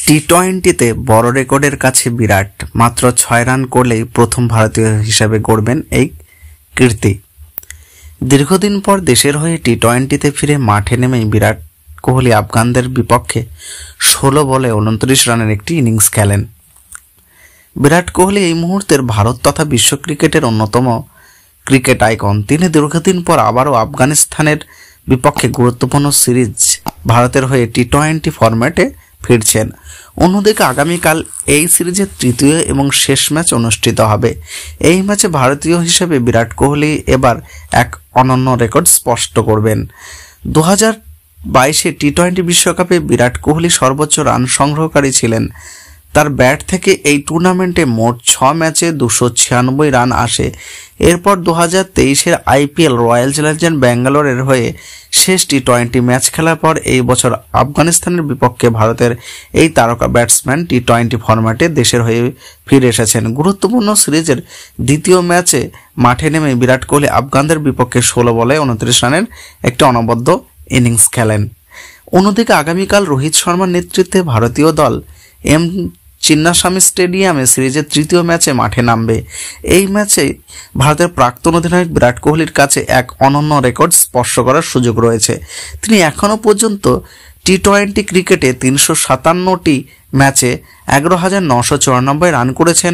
টি-20তে বড় রেকর্ডের কাছে বিরাট, মাত্র 6 রান করলেই প্রথম ভারতীয় হিসেবে গড়বেন এই কীর্তি। দীর্ঘদিন পর দেশের হয়ে টি-20তে ফিরে মাঠে নেমেই বিরাট কোহলি আফগানদের বিপক্ষে 16 বলে 29 রানের একটি ইনিংস খেলেন। বিরাট কোহলি এই মুহূর্তের ভারত তথা বিশ্ব ক্রিকেটের অন্যতম ক্রিকেট আইকন। তিনি দীর্ঘদিন পর আবারও আফগানিস্তানের বিপক্ষে গুরুত্বপূর্ণ সিরিজ ভারতের হয়ে টি-20 ফরম্যাটে ফিরছেন। অন্যদিকে আগামীকাল এই সিরিজের তৃতীয় এবং শেষ ম্যাচ অনুষ্ঠিত হবে। এই ম্যাচে ভারতীয় হিসেবে বিরাট কোহলি এবার এক অনন্য রেকর্ড স্পষ্ট করবেন। 2022 টি-20 বিশ্বকাপে বিরাট কোহলি সর্বোচ্চ রান সংগ্রহকারী ছিলেন। তার ব্যাট থেকে এই টুর্নামেন্টে মোট 6 ম্যাচে 296 রান আসে। এরপর 2023 আইপিএল রয়্যাল চ্যালেঞ্জার্স ব্যাঙ্গালোরের হয়ে শেষ টি-20 ম্যাচ খেলার পর এই বছর আফগানিস্তানের বিপক্ষে ভারতের এই তারকা ব্যাটসম্যান টি-20 ফরম্যাটে দেশের হয়ে ফিরে এসেছেন। গুরুত্বপূর্ণ সিরিজের দ্বিতীয় ম্যাচে মাঠে নেমে বিরাট কোহলি আফগানদের বিপক্ষে 16 বলে 29 রানের একটি অনবদ্য ইনিংস খেলেন। অন্যদিকে আগামীকাল রোহিত শর্মার নেতৃত্বে ভারতীয় দল এম চিন্নাস্বামী স্টেডিয়ামে সিরিজের তৃতীয় ম্যাচে মাঠে নামবে। এই ম্যাচে ভারতের প্রাক্তন অধিনায়ক বিরাট কোহলির কাছে এক অনন্য রেকর্ড স্পর্শ করার সুযোগ রয়েছে। তিনি এখনও পর্যন্ত টি-20 ক্রিকেটে 357টি ম্যাচে 11,994 রান করেছেন।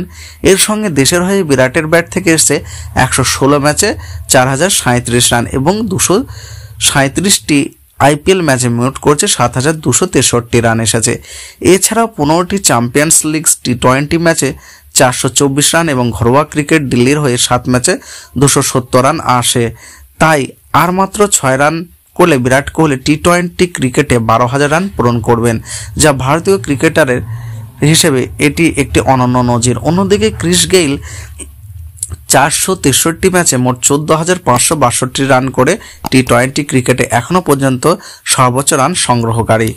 এর সঙ্গে দেশের হয়ে বিরাটের ব্যাট থেকে এসেছে 116 ম্যাচে 4,037 রান এবং 237টি আইপিএল ম্যাচে মোট করছে 7,263 রান এসেছে। এছাড়াও 15টি চ্যাম্পিয়ন্স লিগ টি-20 ম্যাচে 424 রান এবং ঘরোয়া ক্রিকেট দিল্লির হয়ে 7 ম্যাচে 270 রান আসে। তাই আর মাত্র 6 রান করলে বিরাট কোহলি টি-20 ক্রিকেটে 12,000 রান পূরণ করবেন, যা ভারতীয় ক্রিকেটারের হিসেবে এটি একটি অনন্য নজির। অন্যদিকে ক্রিস গেইল 463 ম্যাচে মোট 14,562 রান করে টি-20 ক্রিকেটে এখনো পর্যন্ত সর্বোচ্চ রান সংগ্রহকারী।